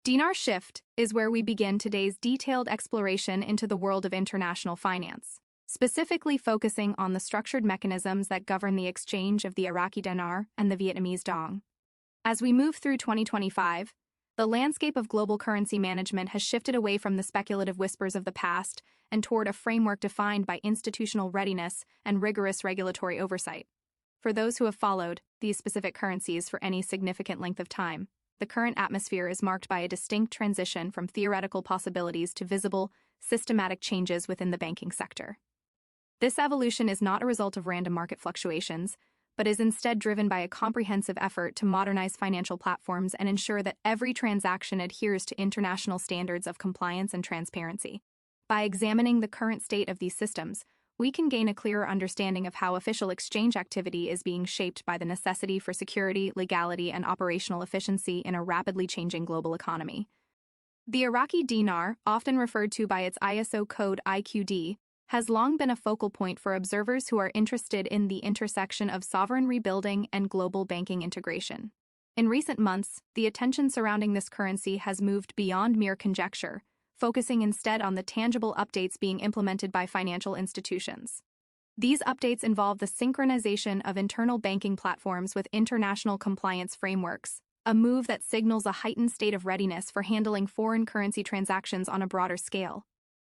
Dinar Shift is where we begin today's detailed exploration into the world of international finance, specifically focusing on the structured mechanisms that govern the exchange of the Iraqi Dinar and the Vietnamese Dong. As we move through 2025, the landscape of global currency management has shifted away from the speculative whispers of the past and toward a framework defined by institutional readiness and rigorous regulatory oversight. For those who have followed these specific currencies for any significant length of time, the current atmosphere is marked by a distinct transition from theoretical possibilities to visible, systematic changes within the banking sector. This evolution is not a result of random market fluctuations, but is instead driven by a comprehensive effort to modernize financial platforms and ensure that every transaction adheres to international standards of compliance and transparency. By examining the current state of these systems, we can gain a clearer understanding of how official exchange activity is being shaped by the necessity for security, legality, and operational efficiency in a rapidly changing global economy. The Iraqi Dinar, often referred to by its ISO code IQD, has long been a focal point for observers who are interested in the intersection of sovereign rebuilding and global banking integration. In recent months, the attention surrounding this currency has moved beyond mere conjecture, focusing instead on the tangible updates being implemented by financial institutions. These updates involve the synchronization of internal banking platforms with international compliance frameworks, a move that signals a heightened state of readiness for handling foreign currency transactions on a broader scale.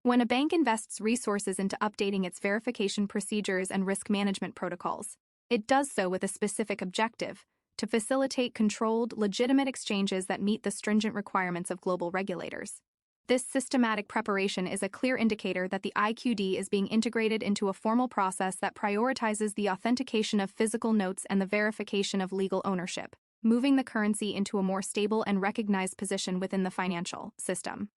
When a bank invests resources into updating its verification procedures and risk management protocols, it does so with a specific objective: to facilitate controlled, legitimate exchanges that meet the stringent requirements of global regulators. This systematic preparation is a clear indicator that the IQD is being integrated into a formal process that prioritizes the authentication of physical notes and the verification of legal ownership, moving the currency into a more stable and recognized position within the financial system.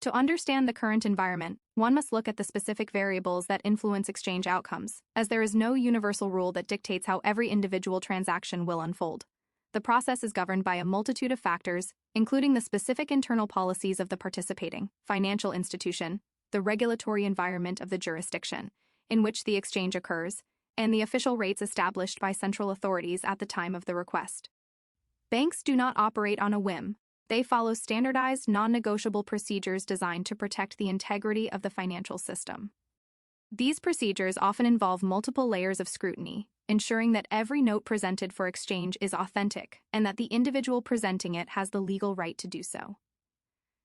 To understand the current environment, one must look at the specific variables that influence exchange outcomes, as there is no universal rule that dictates how every individual transaction will unfold. The process is governed by a multitude of factors, including the specific internal policies of the participating financial institution, the regulatory environment of the jurisdiction in which the exchange occurs, and the official rates established by central authorities at the time of the request. Banks do not operate on a whim. They follow standardized, non-negotiable procedures designed to protect the integrity of the financial system. These procedures often involve multiple layers of scrutiny, ensuring that every note presented for exchange is authentic and that the individual presenting it has the legal right to do so.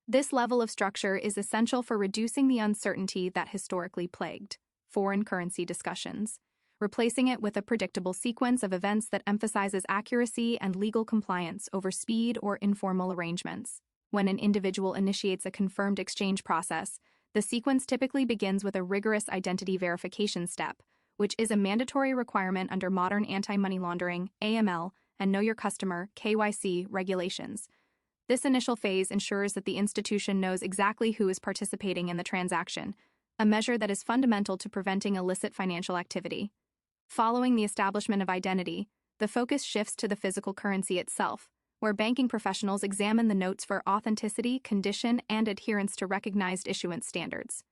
This level of structure is essential for reducing the uncertainty that historically plagued foreign currency discussions, replacing it with a predictable sequence of events that emphasizes accuracy and legal compliance over speed or informal arrangements. When an individual initiates a confirmed exchange process, the sequence typically begins with a rigorous identity verification step, which is a mandatory requirement under modern anti-money laundering (AML) and Know Your Customer (KYC) regulations. This initial phase ensures that the institution knows exactly who is participating in the transaction, a measure that is fundamental to preventing illicit financial activity. Following the establishment of identity, the focus shifts to the physical currency itself, where banking professionals examine the notes for authenticity, condition, and adherence to recognized issuance standards.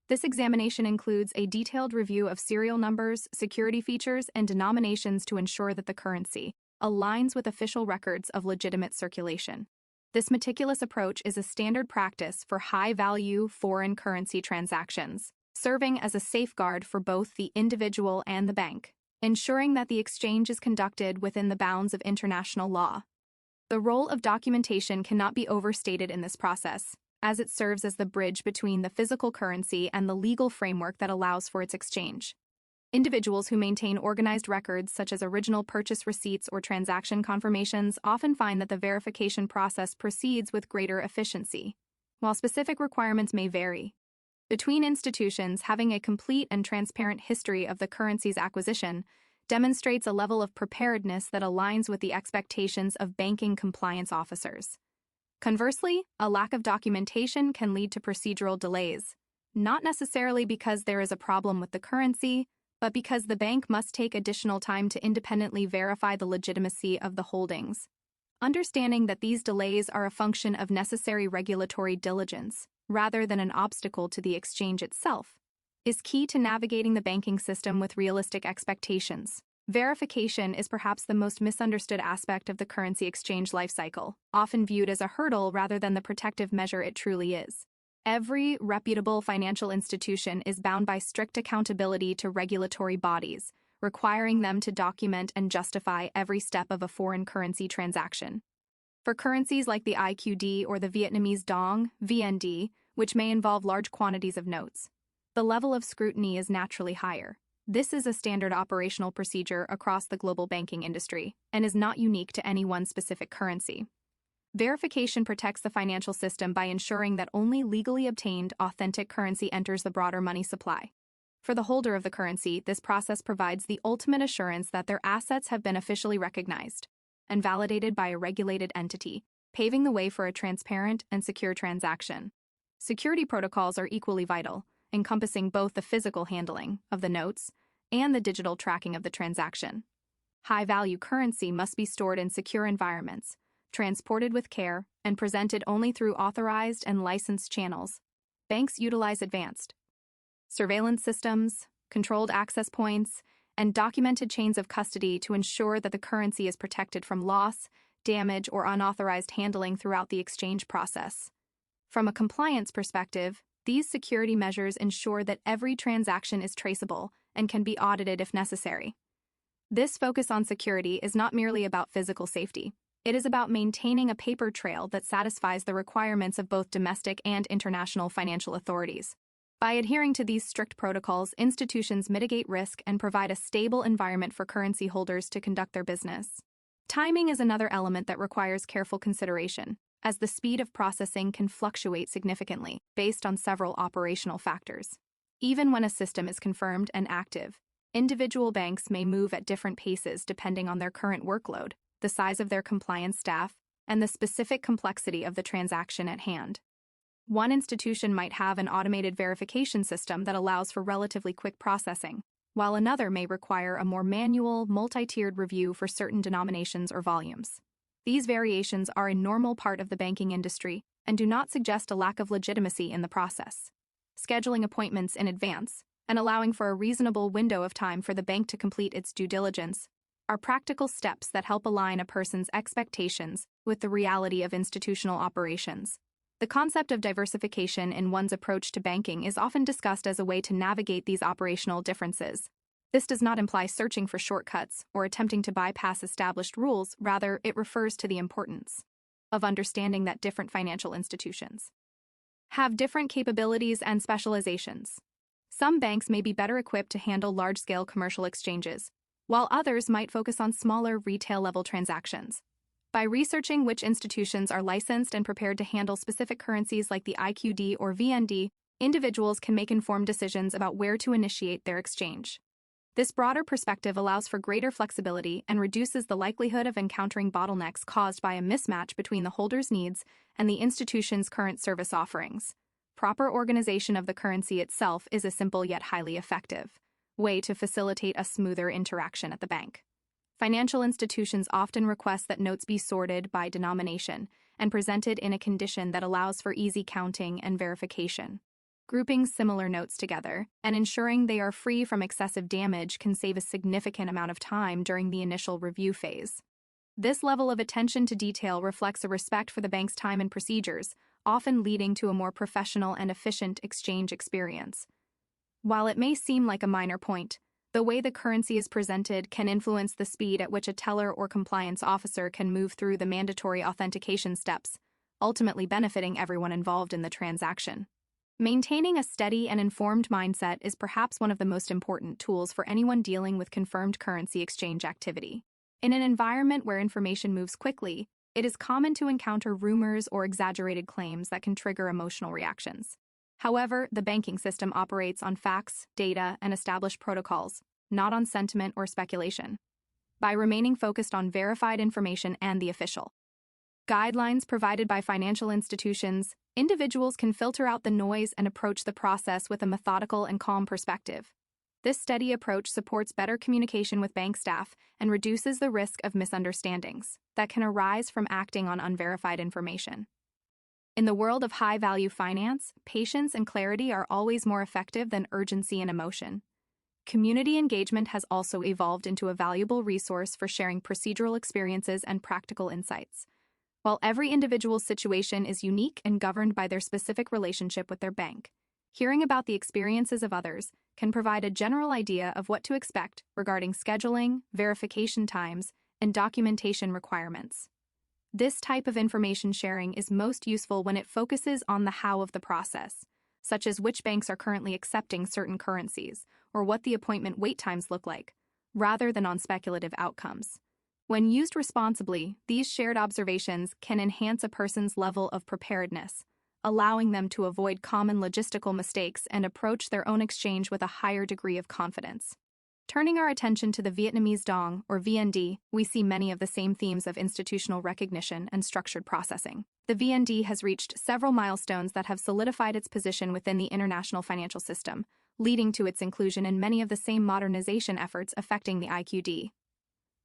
This examination includes a detailed review of serial numbers, security features, and denominations to ensure that the currency aligns with official records of legitimate circulation. This meticulous approach is a standard practice for high-value foreign currency transactions, serving as a safeguard for both the individual and the bank, ensuring that the exchange is conducted within the bounds of international law. The role of documentation cannot be overstated in this process, as it serves as the bridge between the physical currency and the legal framework that allows for its exchange. Individuals who maintain organized records such as original purchase receipts or transaction confirmations often find that the verification process proceeds with greater efficiency. While specific requirements may vary between institutions, having a complete and transparent history of the currency's acquisition demonstrates a level of preparedness that aligns with the expectations of banking compliance officers. Conversely, a lack of documentation can lead to procedural delays, not necessarily because there is a problem with the currency, but because the bank must take additional time to independently verify the legitimacy of the holdings. Understanding that these delays are a function of necessary regulatory diligence, rather than an obstacle to the exchange itself, is key to navigating the banking system with realistic expectations. Verification is perhaps the most misunderstood aspect of the currency exchange lifecycle, often viewed as a hurdle rather than the protective measure it truly is. Every reputable financial institution is bound by strict accountability to regulatory bodies, requiring them to document and justify every step of a foreign currency transaction. For currencies like the IQD or the Vietnamese dong, VND, which may involve large quantities of notes, the level of scrutiny is naturally higher. This is a standard operational procedure across the global banking industry and is not unique to any one specific currency. Verification protects the financial system by ensuring that only legally obtained, authentic currency enters the broader money supply. For the holder of the currency, this process provides the ultimate assurance that their assets have been officially recognized and validated by a regulated entity, paving the way for a transparent and secure transaction. Security protocols are equally vital, encompassing both the physical handling of the notes and the digital tracking of the transaction. High-value currency must be stored in secure environments, transported with care, and presented only through authorized and licensed channels. Banks utilize advanced surveillance systems, controlled access points, and documented chains of custody to ensure that the currency is protected from loss, damage, or unauthorized handling throughout the exchange process. From a compliance perspective, these security measures ensure that every transaction is traceable and can be audited if necessary. This focus on security is not merely about physical safety. It is about maintaining a paper trail that satisfies the requirements of both domestic and international financial authorities. By adhering to these strict protocols, institutions mitigate risk and provide a stable environment for currency holders to conduct their business. Timing is another element that requires careful consideration, as the speed of processing can fluctuate significantly based on several operational factors. Even when a system is confirmed and active, individual banks may move at different paces depending on their current workload, the size of their compliance staff, and the specific complexity of the transaction at hand. One institution might have an automated verification system that allows for relatively quick processing, while another may require a more manual, multi-tiered review for certain denominations or volumes. These variations are a normal part of the banking industry and do not suggest a lack of legitimacy in the process. Scheduling appointments in advance and allowing for a reasonable window of time for the bank to complete its due diligence are practical steps that help align a person's expectations with the reality of institutional operations. The concept of diversification in one's approach to banking is often discussed as a way to navigate these operational differences. This does not imply searching for shortcuts or attempting to bypass established rules, rather, it refers to the importance of understanding that different financial institutions have different capabilities and specializations. Some banks may be better equipped to handle large-scale commercial exchanges, while others might focus on smaller retail-level transactions. By researching which institutions are licensed and prepared to handle specific currencies like the IQD or VND, individuals can make informed decisions about where to initiate their exchange. This broader perspective allows for greater flexibility and reduces the likelihood of encountering bottlenecks caused by a mismatch between the holder's needs and the institution's current service offerings. Proper organization of the currency itself is a simple yet highly effective way to facilitate a smoother interaction at the bank. Financial institutions often request that notes be sorted by denomination and presented in a condition that allows for easy counting and verification. Grouping similar notes together and ensuring they are free from excessive damage can save a significant amount of time during the initial review phase. This level of attention to detail reflects a respect for the bank's time and procedures, often leading to a more professional and efficient exchange experience. While it may seem like a minor point, the way the currency is presented can influence the speed at which a teller or compliance officer can move through the mandatory authentication steps, ultimately benefiting everyone involved in the transaction. Maintaining a steady and informed mindset is perhaps one of the most important tools for anyone dealing with confirmed currency exchange activity. In an environment where information moves quickly, it is common to encounter rumors or exaggerated claims that can trigger emotional reactions. However, the banking system operates on facts, data, and established protocols, not on sentiment or speculation. By remaining focused on verified information and the official guidelines provided by financial institutions, individuals can filter out the noise and approach the process with a methodical and calm perspective. This steady approach supports better communication with bank staff and reduces the risk of misunderstandings that can arise from acting on unverified information. In the world of high-value finance, patience and clarity are always more effective than urgency and emotion. Community engagement has also evolved into a valuable resource for sharing procedural experiences and practical insights. While every individual's situation is unique and governed by their specific relationship with their bank, hearing about the experiences of others can provide a general idea of what to expect regarding scheduling, verification times, and documentation requirements. This type of information sharing is most useful when it focuses on the how of the process, such as which banks are currently accepting certain currencies or what the appointment wait times look like, rather than on speculative outcomes. When used responsibly, these shared observations can enhance a person's level of preparedness, allowing them to avoid common logistical mistakes and approach their own exchange with a higher degree of confidence. Turning our attention to the Vietnamese dong, or VND, we see many of the same themes of institutional recognition and structured processing. The VND has reached several milestones that have solidified its position within the international financial system, leading to its inclusion in many of the same modernization efforts affecting the IQD.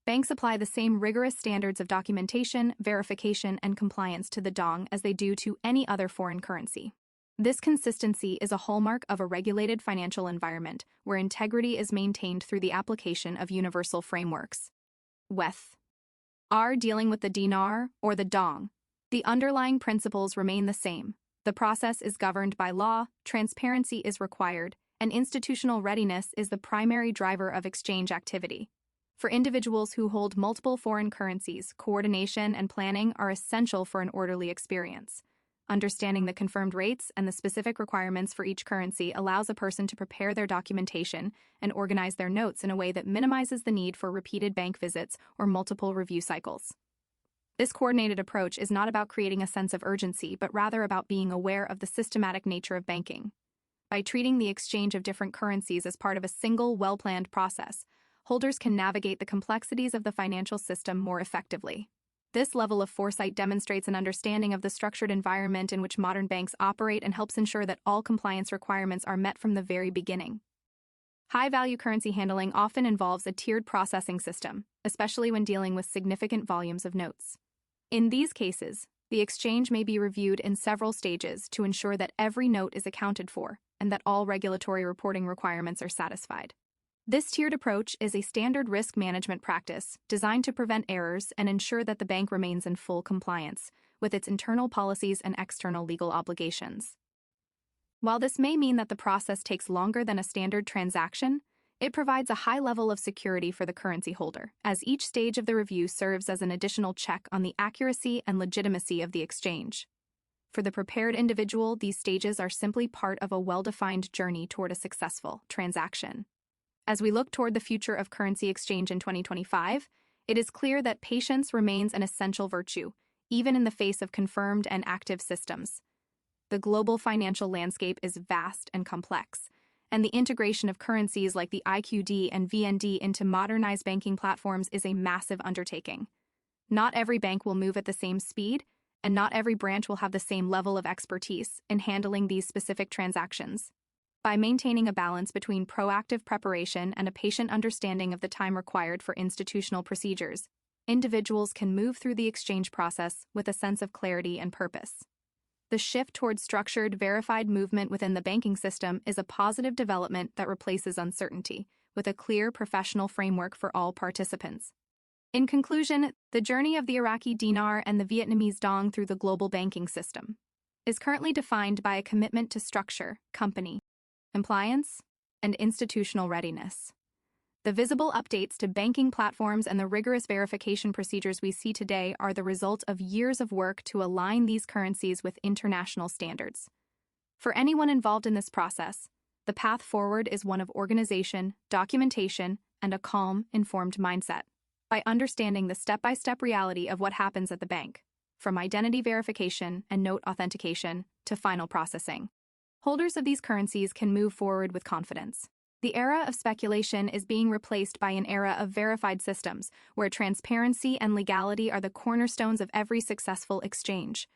Banks apply the same rigorous standards of documentation, verification, and compliance to the dong as they do to any other foreign currency. This consistency is a hallmark of a regulated financial environment where integrity is maintained through the application of universal frameworks. With R dealing with the dinar or the dong, the underlying principles remain the same. The process is governed by law, transparency is required, and institutional readiness is the primary driver of exchange activity. For individuals who hold multiple foreign currencies, coordination and planning are essential for an orderly experience. Understanding the confirmed rates and the specific requirements for each currency allows a person to prepare their documentation and organize their notes in a way that minimizes the need for repeated bank visits or multiple review cycles. This coordinated approach is not about creating a sense of urgency, but rather about being aware of the systematic nature of banking. By treating the exchange of different currencies as part of a single, well-planned process, holders can navigate the complexities of the financial system more effectively. This level of foresight demonstrates an understanding of the structured environment in which modern banks operate and helps ensure that all compliance requirements are met from the very beginning. High-value currency handling often involves a tiered processing system, especially when dealing with significant volumes of notes. In these cases, the exchange may be reviewed in several stages to ensure that every note is accounted for and that all regulatory reporting requirements are satisfied. This tiered approach is a standard risk management practice designed to prevent errors and ensure that the bank remains in full compliance with its internal policies and external legal obligations. While this may mean that the process takes longer than a standard transaction, it provides a high level of security for the currency holder, as each stage of the review serves as an additional check on the accuracy and legitimacy of the exchange. For the prepared individual, these stages are simply part of a well-defined journey toward a successful transaction. As we look toward the future of currency exchange in 2025, it is clear that patience remains an essential virtue, even in the face of confirmed and active systems. The global financial landscape is vast and complex, and the integration of currencies like the IQD and VND into modernized banking platforms is a massive undertaking. Not every bank will move at the same speed, and not every branch will have the same level of expertise in handling these specific transactions. By maintaining a balance between proactive preparation and a patient understanding of the time required for institutional procedures, individuals can move through the exchange process with a sense of clarity and purpose. The shift towards structured, verified movement within the banking system is a positive development that replaces uncertainty, with a clear professional framework for all participants. In conclusion, the journey of the Iraqi Dinar and the Vietnamese dong through the global banking system is currently defined by a commitment to structure, company, compliance, and institutional readiness. The visible updates to banking platforms and the rigorous verification procedures we see today are the result of years of work to align these currencies with international standards. For anyone involved in this process, the path forward is one of organization, documentation, and a calm, informed mindset. By understanding the step-by-step reality of what happens at the bank, from identity verification and note authentication to final processing, holders of these currencies can move forward with confidence. The era of speculation is being replaced by an era of verified systems, where transparency and legality are the cornerstones of every successful exchange.